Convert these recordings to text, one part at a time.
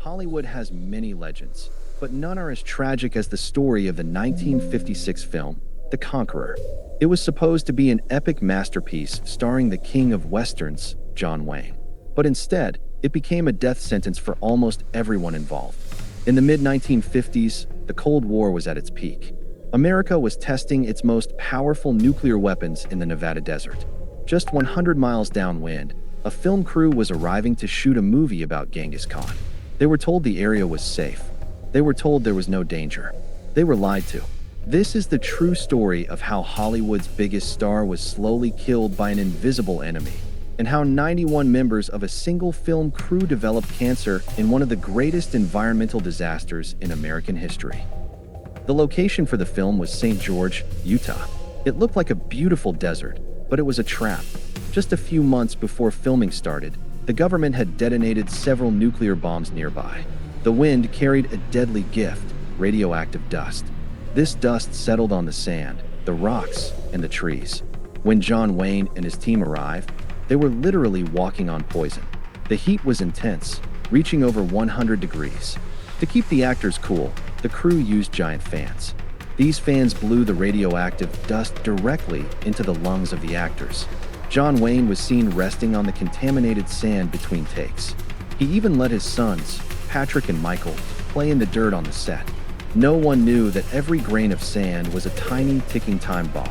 Hollywood has many legends, but none are as tragic as the story of the 1956 film, The Conqueror. It was supposed to be an epic masterpiece starring the king of westerns, John Wayne. But instead, it became a death sentence for almost everyone involved. In the mid-1950s, the Cold War was at its peak. America was testing its most powerful nuclear weapons in the Nevada desert. Just 100 miles downwind, a film crew was arriving to shoot a movie about Genghis Khan. They were told the area was safe. They were told there was no danger. They were lied to. This is the true story of how Hollywood's biggest star was slowly killed by an invisible enemy, and how 91 members of a single film crew developed cancer in one of the greatest environmental disasters in American history. The location for the film was St. George, Utah. It looked like a beautiful desert, but it was a trap. Just a few months before filming started, the government had detonated several nuclear bombs nearby. The wind carried a deadly gift, radioactive dust. This dust settled on the sand, the rocks, and the trees. When John Wayne and his team arrived, they were literally walking on poison. The heat was intense, reaching over 100 degrees. To keep the actors cool, the crew used giant fans. These fans blew the radioactive dust directly into the lungs of the actors. John Wayne was seen resting on the contaminated sand between takes. He even let his sons, Patrick and Michael, play in the dirt on the set. No one knew that every grain of sand was a tiny ticking time bomb.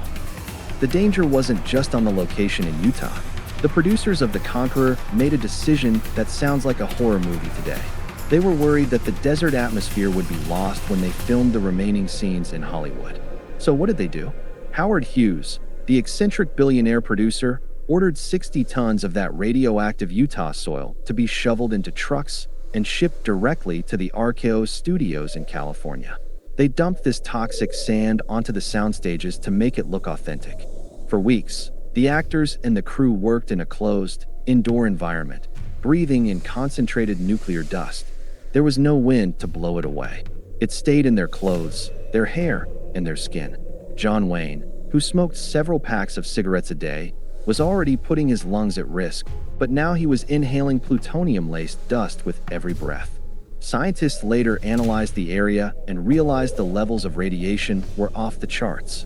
The danger wasn't just on the location in Utah. The producers of The Conqueror made a decision that sounds like a horror movie today. They were worried that the desert atmosphere would be lost when they filmed the remaining scenes in Hollywood. So what did they do? Howard Hughes, the eccentric billionaire producer, ordered 60 tons of that radioactive Utah soil to be shoveled into trucks and shipped directly to the RKO studios in California. They dumped this toxic sand onto the sound stages to make it look authentic. For weeks, the actors and the crew worked in a closed, indoor environment, breathing in concentrated nuclear dust. There was no wind to blow it away. It stayed in their clothes, their hair, and their skin. John Wayne, who smoked several packs of cigarettes a day, was already putting his lungs at risk, but now he was inhaling plutonium-laced dust with every breath. Scientists later analyzed the area and realized the levels of radiation were off the charts.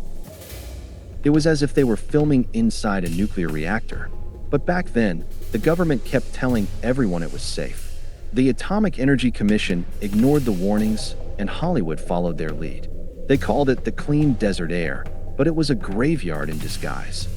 It was as if they were filming inside a nuclear reactor. But back then, the government kept telling everyone it was safe. The Atomic Energy Commission ignored the warnings, and Hollywood followed their lead. They called it the clean desert air, but it was a graveyard in disguise.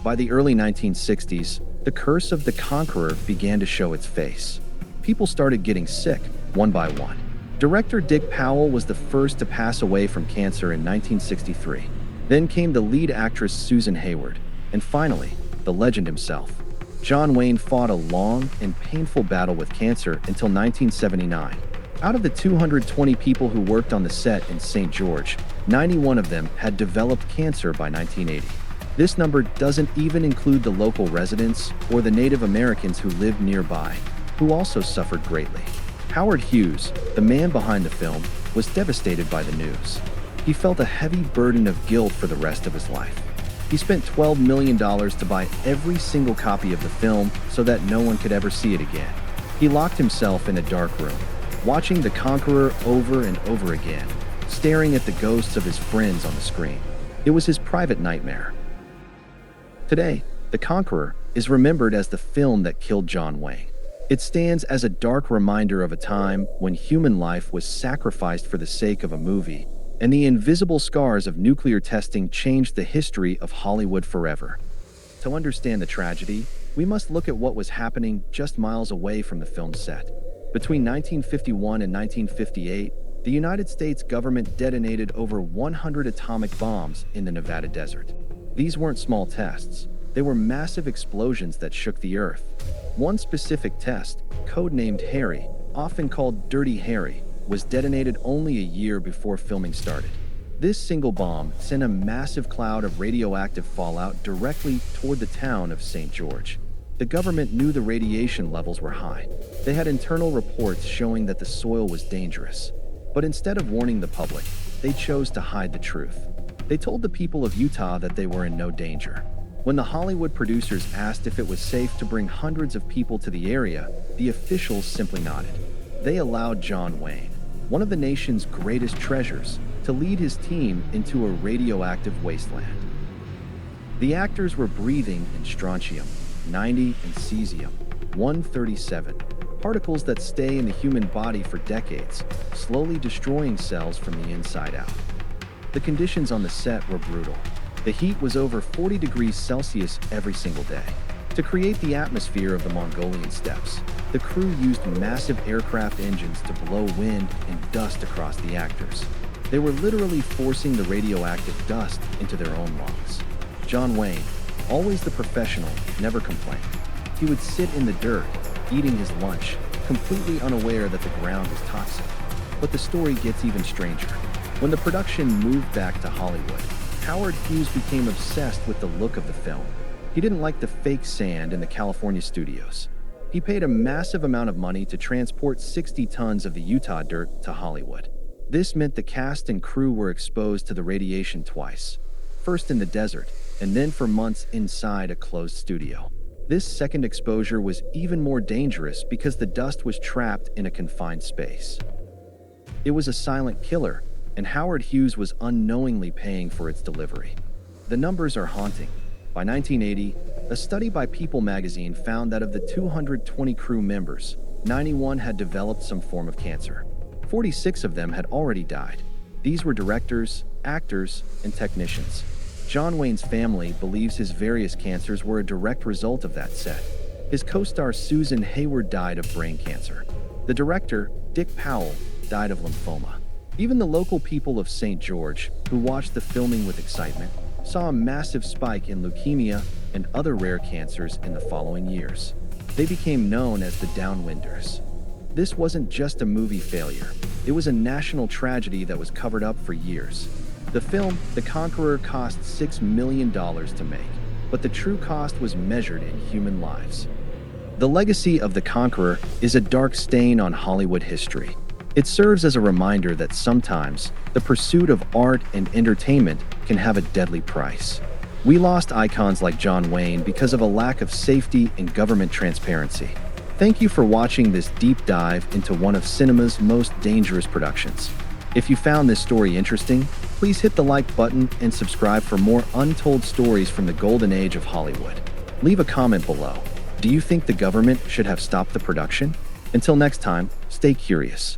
By the early 1960s, the curse of the Conqueror began to show its face. People started getting sick, one by one. Director Dick Powell was the first to pass away from cancer in 1963. Then came the lead actress Susan Hayward, and finally, the legend himself. John Wayne fought a long and painful battle with cancer until 1979. Out of the 220 people who worked on the set in St. George, 91 of them had developed cancer by 1980. This number doesn't even include the local residents or the Native Americans who lived nearby, who also suffered greatly. Howard Hughes, the man behind the film, was devastated by the news. He felt a heavy burden of guilt for the rest of his life. He spent $12 million to buy every single copy of the film so that no one could ever see it again. He locked himself in a dark room, watching The Conqueror over and over again, staring at the ghosts of his friends on the screen. It was his private nightmare. Today, The Conqueror is remembered as the film that killed John Wayne. It stands as a dark reminder of a time when human life was sacrificed for the sake of a movie, and the invisible scars of nuclear testing changed the history of Hollywood forever. To understand the tragedy, we must look at what was happening just miles away from the film set. Between 1951 and 1958, the United States government detonated over 100 atomic bombs in the Nevada desert. These weren't small tests. They were massive explosions that shook the earth. One specific test, codenamed Harry, often called Dirty Harry, was detonated only a year before filming started. This single bomb sent a massive cloud of radioactive fallout directly toward the town of St. George. The government knew the radiation levels were high. They had internal reports showing that the soil was dangerous. But instead of warning the public, they chose to hide the truth. They told the people of Utah that they were in no danger. When the Hollywood producers asked if it was safe to bring hundreds of people to the area, the officials simply nodded. They allowed John Wayne, one of the nation's greatest treasures, to lead his team into a radioactive wasteland. The actors were breathing in strontium-90 and cesium-137, particles that stay in the human body for decades, slowly destroying cells from the inside out. The conditions on the set were brutal. The heat was over 40 degrees Celsius every single day. To create the atmosphere of the Mongolian steppes, the crew used massive aircraft engines to blow wind and dust across the actors. They were literally forcing the radioactive dust into their own lungs. John Wayne, always the professional, never complained. He would sit in the dirt, eating his lunch, completely unaware that the ground was toxic. But the story gets even stranger. When the production moved back to Hollywood, Howard Hughes became obsessed with the look of the film. He didn't like the fake sand in the California studios. He paid a massive amount of money to transport 60 tons of the Utah dirt to Hollywood. This meant the cast and crew were exposed to the radiation twice, first in the desert, and then for months inside a closed studio. This second exposure was even more dangerous because the dust was trapped in a confined space. It was a silent killer, and Howard Hughes was unknowingly paying for its delivery. The numbers are haunting. By 1980, a study by People magazine found that of the 220 crew members, 91 had developed some form of cancer. 46 of them had already died. These were directors, actors, and technicians. John Wayne's family believes his various cancers were a direct result of that set. His co-star Susan Hayward died of brain cancer. The director, Dick Powell, died of lymphoma. Even the local people of St. George, who watched the filming with excitement, saw a massive spike in leukemia and other rare cancers in the following years. They became known as the Downwinders. This wasn't just a movie failure. It was a national tragedy that was covered up for years. The film, The Conqueror, cost $6 million to make, but the true cost was measured in human lives. The legacy of The Conqueror is a dark stain on Hollywood history. It serves as a reminder that sometimes the pursuit of art and entertainment can have a deadly price. We lost icons like John Wayne because of a lack of safety and government transparency. Thank you for watching this deep dive into one of cinema's most dangerous productions. If you found this story interesting, please hit the like button and subscribe for more untold stories from the golden age of Hollywood. Leave a comment below. Do you think the government should have stopped the production? Until next time, stay curious.